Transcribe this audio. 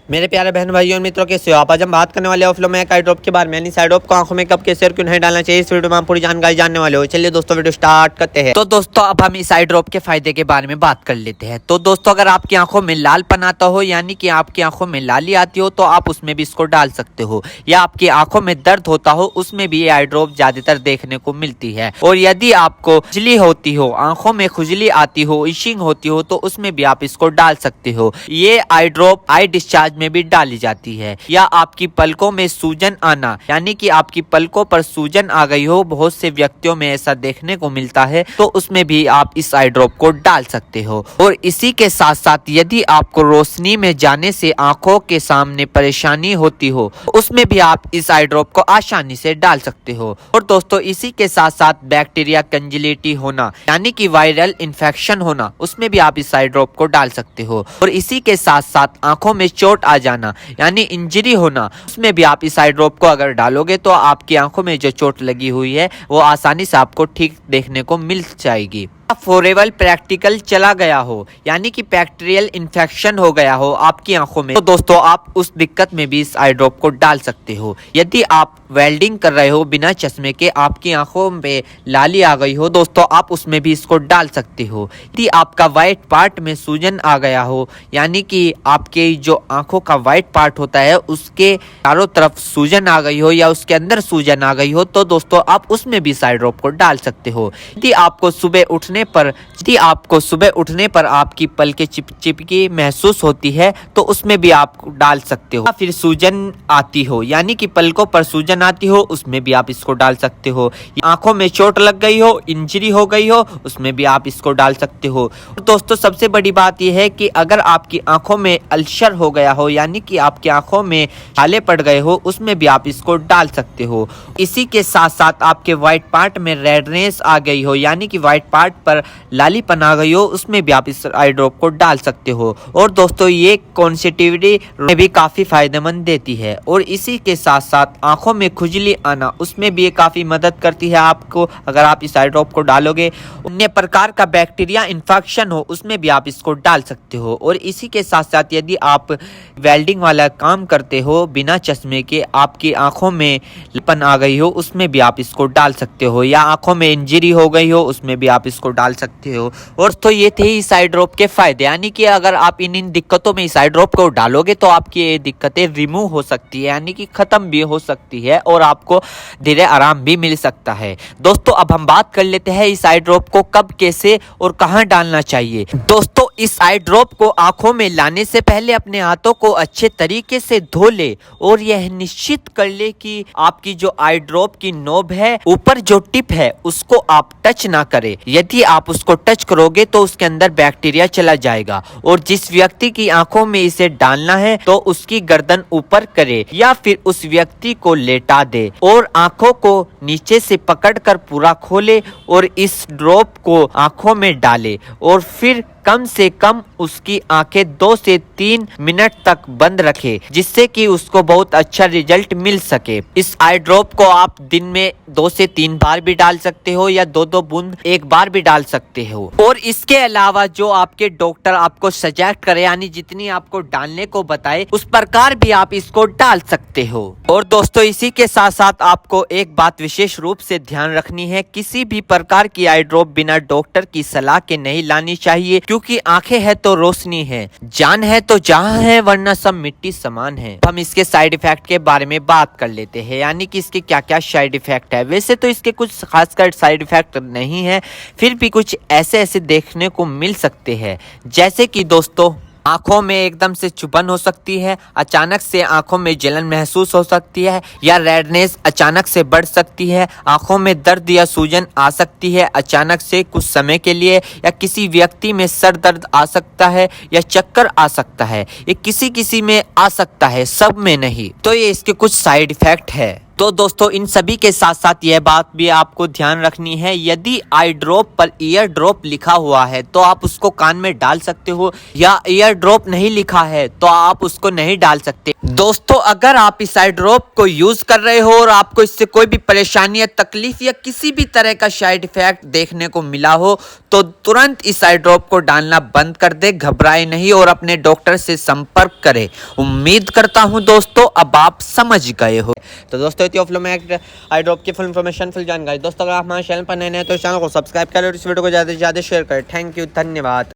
मेरे प्यारे बहन भाइयों और मित्रों, कैसे हो आप? आज हम बात करने वाले ऑफ में आई ड्रॉप के बारे में, यानी साइड ड्रॉप को आंखों में कब, कैसे और क्यों नहीं डालना चाहिए। इस वीडियो में हम पूरी जानकारी जानने वाले हो। चलिए दोस्तों वीडियो स्टार्ट करते हैं। तो दोस्तों अब हम इस आई ड्रॉप के फायदे के बारे में बात कर लेते हैं। तो दोस्तों अगर आपकी आंखों में लालपन आता हो, यानी कि आपकी आंखों में लाली आती हो, तो आप उसमें भी इसको डाल सकते हो। या आपकी आंखों में दर्द होता हो, उसमें भी ये आई ड्रॉप ज्यादातर देखने को मिलती है। और यदि आपको खुजली होती हो, आंखों में खुजली आती हो, इशिंग होती हो, तो उसमें भी आप इसको डाल सकते हो। ये आई ड्रॉप आई डिस्चार्ज में भी डाली जाती है। या आपकी पलकों में सूजन आना, यानी कि आपकी पलकों पर सूजन आ गई हो, बहुत से व्यक्तियों में ऐसा देखने को मिलता है, तो उसमें भी आप इस आई ड्रॉप को डाल सकते हो। और इसी के साथ साथ यदि आपको रोशनी में जाने से आंखों के सामने परेशानी होती हो, उसमें भी आप इस आई ड्रॉप को आसानी से डाल सकते हो। और दोस्तों इसी के साथ साथ बैक्टीरिया कंजिलिटी होना, यानी कि वायरल इन्फेक्शन होना, उसमें भी आप इस आई ड्रॉप को डाल सकते हो। और इसी के साथ साथ आंखों में चोट आ जाना, यानी इंजरी होना, उसमें भी आप इस आई ड्रॉप को अगर डालोगे तो आपकी आंखों में जो चोट लगी हुई है वो आसानी से आपको ठीक देखने को मिल जाएगी। फॉरेबल प्रैक्टिकल चला गया हो, यानी कि बैक्टीरियल इन्फेक्शन हो गया हो आपकी आंखों में, तो दोस्तों आप उस दिक्कत में भी इस आई ड्रॉप को डाल सकते हो। यदि आप वेल्डिंग कर रहे हो बिना चश्मे के, आपकी आंखों में लाली आ गई हो, दोस्तों आप उसमें भी इसको डाल सकते हो। यदि आपका व्हाइट पार्ट में सूजन आ गया हो, यानी कि आपके जो आंखों का व्हाइट पार्ट होता है उसके चारों तरफ सूजन आ गई हो या उसके अंदर सूजन आ गई हो, तो दोस्तों आप उसमें भी इस आई ड्रॉप को डाल सकते हो। यदि आपको सुबह उठने पर आपकी पलकें चिपचिपकी महसूस होती है, तो उसमें भी आप डाल सकते हो। फिर सूजन आती हो, यानी कि पलकों पर सूजन आती हो, उसमें भी आप इसको डाल सकते हो। आंखों में चोट लग गई हो, इंजरी हो गई हो, उसमें भी आप इसको डाल सकते हो। दोस्तों सबसे बड़ी बात यह है कि अगर आपकी आंखों में अल्सर हो गया हो, यानी कि आपकी आंखों में छाले पड़ गए हो, उसमें भी आप इसको डाल सकते हो। इसी के साथ साथ आपके व्हाइट पार्ट में रेडनेस आ गई हो, यानी कि व्हाइट पार्ट पर लालीपन आ गई हो, उसमें भी आप इस आई ड्रॉप को डाल सकते हो। और दोस्तों ये कॉन्सेटिविटी में भी काफी फायदेमंद देती है। और इसी के साथ साथ आंखों में खुजली आना, उसमें भी ये काफी मदद करती है आपको अगर आप इस आई ड्रॉप को डालोगे। अन्य प्रकार का बैक्टीरिया इन्फेक्शन हो, उसमें भी आप इसको डाल सकते हो। और इसी के साथ साथ यदि आप वेल्डिंग वाला काम करते हो बिना चश्मे के, आपकी आंखों में लालीपन आ गई हो, उसमें भी आप इसको डाल सकते हो। या आंखों में इंजरी हो गई हो, उसमें भी आप इसको डाल सकते हो। और तो ये थे इस आई ड्रॉप के फायदे, यानी कि अगर आप इन दिक्कतों में इस आई ड्रॉप को डालोगे तो आपकी ये दिक्कतें रिमूव हो सकती है, यानी कि खत्म भी हो सकती है और आपको धीरे आराम भी मिल सकता है। दोस्तों अब हम बात कर लेते हैं इस आई ड्रॉप को कब, कैसे और कहां डालना चाहिए। दोस्तों इस आई ड्रॉप को आंखों में लाने से पहले अपने हाथों को अच्छे तरीके से धो ले और यह निश्चित कर ले कि आपकी जो आई ड्रॉप की नोब है, ऊपर जो टिप है, उसको आप टच ना करें। यदि आप उसको टच करोगे तो उसके अंदर बैक्टीरिया चला जाएगा। और जिस व्यक्ति की आंखों में इसे डालना है तो उसकी गर्दन ऊपर करे या फिर उस व्यक्ति को लेटा दे और आंखों को नीचे से पकड़कर पूरा खोले और इस ड्रॉप को आंखों में डाले और फिर कम से कम उसकी आंखें 2 से 3 मिनट तक बंद रखे, जिससे कि उसको बहुत अच्छा रिजल्ट मिल सके। इस आई ड्रॉप को आप दिन में 2 से 3 बार भी डाल सकते हो या 2-2 बूंद एक बार भी डाल सकते हो। और इसके अलावा जो आपके डॉक्टर आपको सजेस्ट करे, यानी जितनी आपको डालने को बताए, उस प्रकार भी आप इसको डाल सकते हो। और दोस्तों इसी के साथ साथ आपको एक बात विशेष रूप से ध्यान रखनी है, किसी भी प्रकार की आई ड्रॉप बिना डॉक्टर की सलाह के नहीं लानी चाहिए, क्योंकि आंखें है तो रोशनी है, जान है तो जहां है, वरना सब मिट्टी समान है। हम इसके साइड इफेक्ट के बारे में बात कर लेते हैं, यानी कि इसके क्या क्या साइड इफेक्ट है। वैसे तो इसके कुछ खासकर साइड इफेक्ट नहीं है, फिर भी कुछ ऐसे देखने को मिल सकते हैं, जैसे कि दोस्तों आंखों में एकदम से चुभन हो सकती है, अचानक से आंखों में जलन महसूस हो सकती है, या रेडनेस अचानक से बढ़ सकती है, आंखों में दर्द या सूजन आ सकती है अचानक से कुछ समय के लिए, या किसी व्यक्ति में सर दर्द आ सकता है या चक्कर आ सकता है। ये किसी किसी में आ सकता है, सब में नहीं। तो ये इसके कुछ साइड इफेक्ट है। तो दोस्तों इन सभी के साथ साथ यह बात भी आपको ध्यान रखनी है, यदि आई ड्रॉप पर ईयर ड्रॉप लिखा हुआ है तो आप उसको कान में डाल सकते हो, या ईयर ड्रॉप नहीं लिखा है तो आप उसको नहीं डाल सकते। दोस्तों अगर आप इस आई ड्रॉप को यूज कर रहे हो और आपको इससे कोई भी परेशानी या तकलीफ या किसी भी तरह का साइड इफेक्ट देखने को मिला हो तो तुरंत इस आई ड्रॉप को डालना बंद कर दे, घबराए नहीं और अपने डॉक्टर से संपर्क करें। उम्मीद करता हूं दोस्तों अब आप समझ गए हो। तो दोस्तों इतनी ऑफलो में आई ड्रॉप की फुल इन्फॉर्मेशन फुल जानकारी। दोस्तों अगर आप हमारे चैनल पर नए हैं तो चैनल को सब्सक्राइब करें और इस वीडियो को ज़्यादा से ज़्यादा शेयर करें। थैंक यू, धन्यवाद।